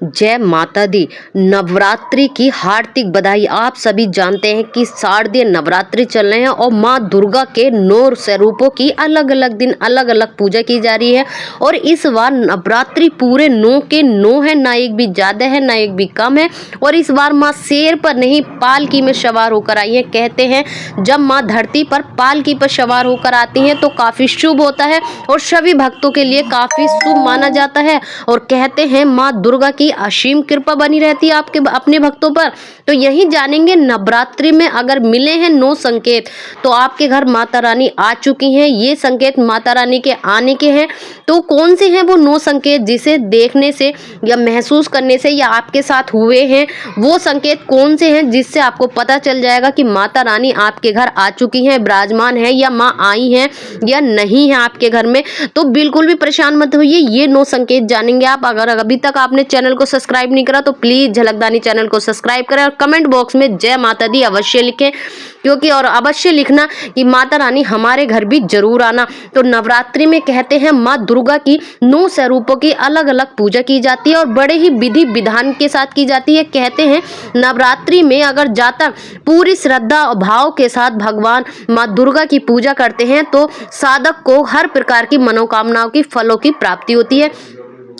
जय माता दी। नवरात्रि की हार्दिक बधाई। आप सभी जानते हैं कि शारदीय नवरात्रि चल रहे हैं और माँ दुर्गा के 9 स्वरूपों की अलग अलग दिन अलग अलग पूजा की जा रही है। और इस बार नवरात्रि पूरे 9 के 9 है, ना एक भी ज़्यादा है ना एक भी कम है। और इस बार माँ शेर पर नहीं पालकी में सवार होकर आई है। कहते हैं जब माँ धरती पर पालकी पर सवार होकर आती हैं तो काफ़ी शुभ होता है और सभी भक्तों के लिए काफ़ी शुभ माना जाता है। और कहते हैं माँ दुर्गा की असीम कृपा बनी रहती है आपके अपने भक्तों पर। तो यही जानेंगे नवरात्रि में अगर मिले हैं 9 संकेत तो आपके घर माता रानी आ चुकी हैं। ये संकेत माता रानी के आने के हैं। तो कौन से हैं वो 9 संकेत जिसे देखने से या महसूस करने से या आपके साथ हुए हैं, वो संकेत कौन से हैं जिससे आपको पता चल जाएगा कि माता रानी आपके घर आ चुकी हैं, विराजमान है या माँ आई हैं या नहीं है आपके घर में। तो बिल्कुल भी परेशान मत होइए, ये 9 संकेत जानेंगे आप। अगर अभी तक आपने चैनल को सब्सक्राइब नहीं करा तो प्लीज झलकदानी चैनल को सब्सक्राइब करें और कमेंट बॉक्स में जय माता दी अवश्य लिखें, क्योंकि और अवश्य लिखना कि माता रानी हमारे घर भी जरूर आना। तो नवरात्रि में कहते हैं माँ दुर्गा की 9 स्वरूपों की अलग अलग पूजा की जाती है और बड़े ही विधि विधान के साथ की जाती है। कहते हैं नवरात्रि में अगर जातक पूरी श्रद्धा और भाव के साथ भगवान माँ दुर्गा की पूजा करते हैं तो साधक को हर प्रकार की मनोकामनाओं की फलों की प्राप्ति होती है।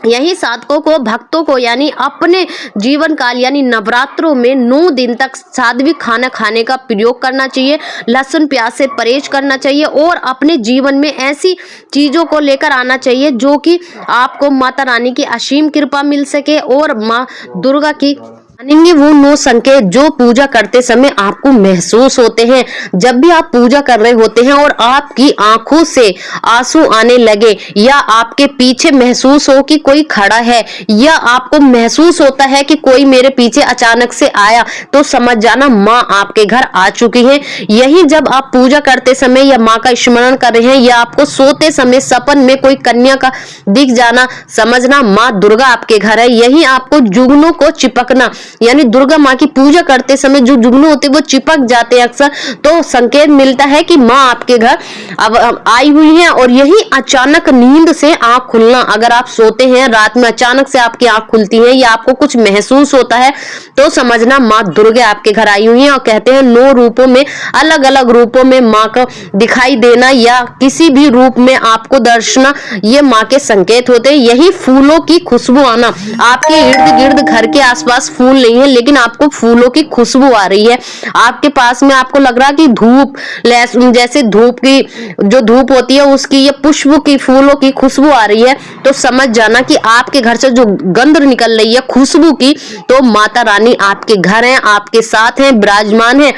यही साधकों को भक्तों को यानी अपने जीवन काल यानी नवरात्रों में 9 दिन तक सात्विक खाना खाने का प्रयोग करना चाहिए, लहसुन प्याज से परहेज करना चाहिए और अपने जीवन में ऐसी चीज़ों को लेकर आना चाहिए जो कि आपको माता रानी की असीम कृपा मिल सके। और माँ दुर्गा की मानेंगे वो 9 संकेत जो पूजा करते समय आपको महसूस होते हैं। जब भी आप पूजा कर रहे होते हैं और आपकी आंखों से आंसू आने लगे या आपके पीछे महसूस हो कि कोई खड़ा है या आपको महसूस होता है कि कोई मेरे पीछे अचानक से आया, तो समझ जाना माँ आपके घर आ चुकी है। यही जब आप पूजा करते समय या माँ का स्मरण कर रहे हैं या आपको सोते समय सपन में कोई कन्या का दिख जाना, समझना माँ दुर्गा आपके घर है। यही आपको जुगनों को चिपकना यानी दुर्गा माँ की पूजा करते समय जो जुगनू होते वो चिपक जाते हैं अक्सर, तो संकेत मिलता है कि माँ आपके घर अब आई हुई है। और यही अचानक नींद से आंख खुलना, अगर आप सोते हैं रात में अचानक से आपकी आंख खुलती है या आपको कुछ महसूस होता है तो समझना माँ दुर्गा आपके घर आई हुई है। और कहते हैं 9 रूपों में अलग अलग रूपों में माँ का दिखाई देना या किसी भी रूप में आपको दर्शना, ये माँ के संकेत होते हैं। यही फूलों की खुशबू आना, आपके इर्द गिर्द घर के आसपास फूल नहीं है लेकिन आपको फूलों की खुशबू आ रही है, आपके पास में आपको लग रहा है कि धूप जैसे धूप की जो धूप होती है उसकी या पुष्प की फूलों की खुशबू आ रही है, तो समझ जाना कि आपके घर से जो गंध निकल रही है खुशबू की, तो माता रानी आपके घर हैं, आपके साथ हैं, विराजमान है।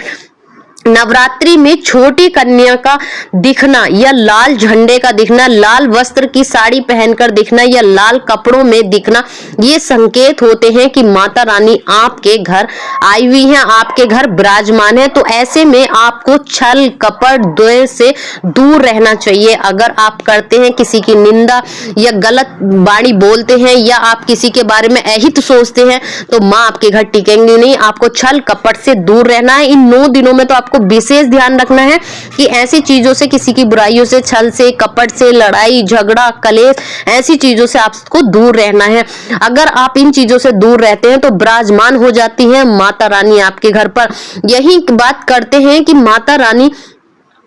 नवरात्रि में छोटी कन्या का दिखना या लाल झंडे का दिखना, लाल वस्त्र की साड़ी पहनकर दिखना या लाल कपड़ों में दिखना, ये संकेत होते हैं कि माता रानी आपके घर आई हुई हैं, आपके घर विराजमान है। तो ऐसे में आपको छल कपट द्वेष से दूर रहना चाहिए। अगर आप करते हैं किसी की निंदा या गलत वाणी बोलते हैं या आप किसी के बारे में अहित सोचते हैं तो माँ आपके घर टिकेंगी नहीं। आपको छल कपट से दूर रहना है। इन 9 दिनों में तो आपको विशेष ध्यान रखना है कि ऐसी चीजों से, किसी की बुराइयों से, छल से, कपट से, लड़ाई झगड़ा कलेश, ऐसी चीजों से आपको दूर रहना है। अगर आप इन चीजों से दूर रहते हैं तो विराजमान हो जाती है माता रानी आपके घर पर। यही बात करते हैं कि माता रानी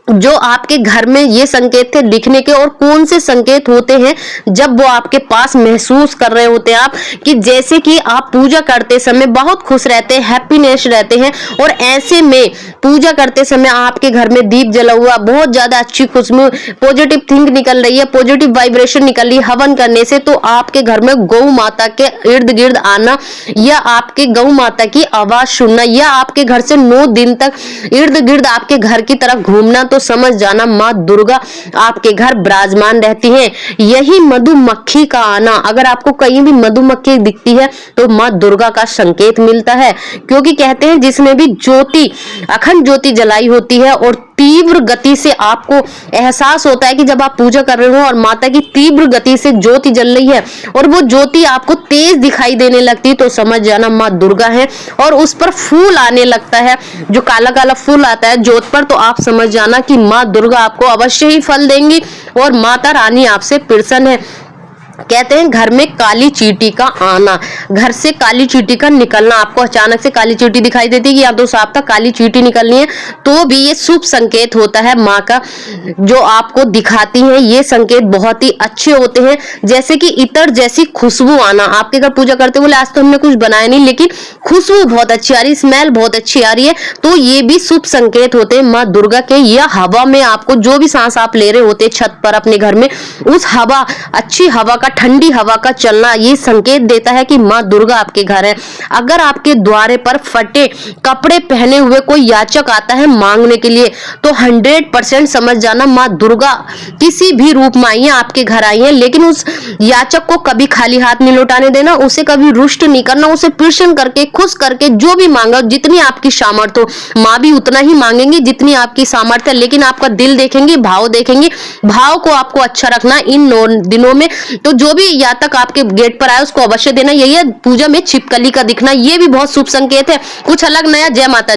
जो आपके घर में ये संकेत थे लिखने के, और कौन से संकेत होते हैं जब वो आपके पास महसूस कर रहे होते हैं आप कि जैसे कि आप पूजा करते समय बहुत खुश रहते हैं, हैप्पीनेस रहते हैं और ऐसे में पूजा करते समय आपके घर में दीप जला हुआ, बहुत ज्यादा अच्छी खुशबू, पॉजिटिव थिंक निकल रही है, पॉजिटिव वाइब्रेशन निकल रही है हवन करने से, तो आपके घर में गौ माता के इर्द गिर्द आना या आपके गौ माता की आवाज सुनना या आपके घर से 9 दिन तक इर्द गिर्द आपके घर की तरफ घूमना, तो समझ जाना माँ दुर्गा आपके घर विराजमान रहती हैं। यही मधुमक्खी का आना, अगर आपको कहीं भी मधुमक्खी दिखती है तो माँ दुर्गा का संकेत मिलता है, क्योंकि कहते हैं जिसने भी ज्योति अखंड ज्योति जलाई होती है और तीव्र गति से आपको एहसास होता है कि जब आप पूजा कर रहे हो और माता की तीव्र गति से ज्योति जल रही है और वो ज्योति आपको तेज दिखाई देने लगती, तो समझ जाना माँ दुर्गा है। और उस पर फूल आने लगता है, जो काला काला फूल आता है ज्योत पर, तो आप समझ जाना कि माँ दुर्गा आपको अवश्य ही फल देंगी और माता रानी आपसे प्रसन्न है। कहते हैं घर में काली चींटी का आना, घर से काली चींटी का निकलना, आपको अचानक से काली चींटी दिखाई देती है कि या तो साफ था काली चींटी निकलनी है, तो भी ये शुभ संकेत होता है माँ का जो आपको दिखाती है। ये संकेत बहुत ही अच्छे होते हैं, जैसे कि इत्र जैसी खुशबू आना, आपके घर पूजा करते बोले आज तो हमने कुछ बनाया नहीं लेकिन खुशबू बहुत अच्छी आ रही, स्मेल बहुत अच्छी आ रही है, तो ये भी शुभ संकेत होते हैं माँ दुर्गा के। या हवा में आपको जो भी सांस आप ले रहे होते छत पर अपने घर में, उस हवा, अच्छी हवा का, ठंडी हवा का चलना, ये संकेत देता है कि माँ दुर्गा आपके घर है। अगर आपके द्वारे पर फटे कपड़े पहने हुए कोई याचक आता है मांगने के लिए, तो 100% समझ जाना माँ दुर्गा किसी भी रूप में आई है, आपके घर आई है। लेकिन उस याचक को कभी खाली हाथ नहीं लौटाने देना, उसे कभी रुष्ट नहीं करना, उसे प्रसन्न करके, खुश करके जो भी मांगा, जितनी आपकी सामर्थ्य हो, माँ भी उतना ही मांगेंगी जितनी आपकी सामर्थ्य है। लेकिन आपका दिल देखेंगे, भाव देखेंगे, भाव को आपको अच्छा रखना इन दिनों में। तो जो भी याचक आपके गेट पर आए उसको अवश्य देना। यही है पूजा में छिपकली का दिखना, ये भी बहुत शुभ संकेत है। कुछ अलग नया। जय माता।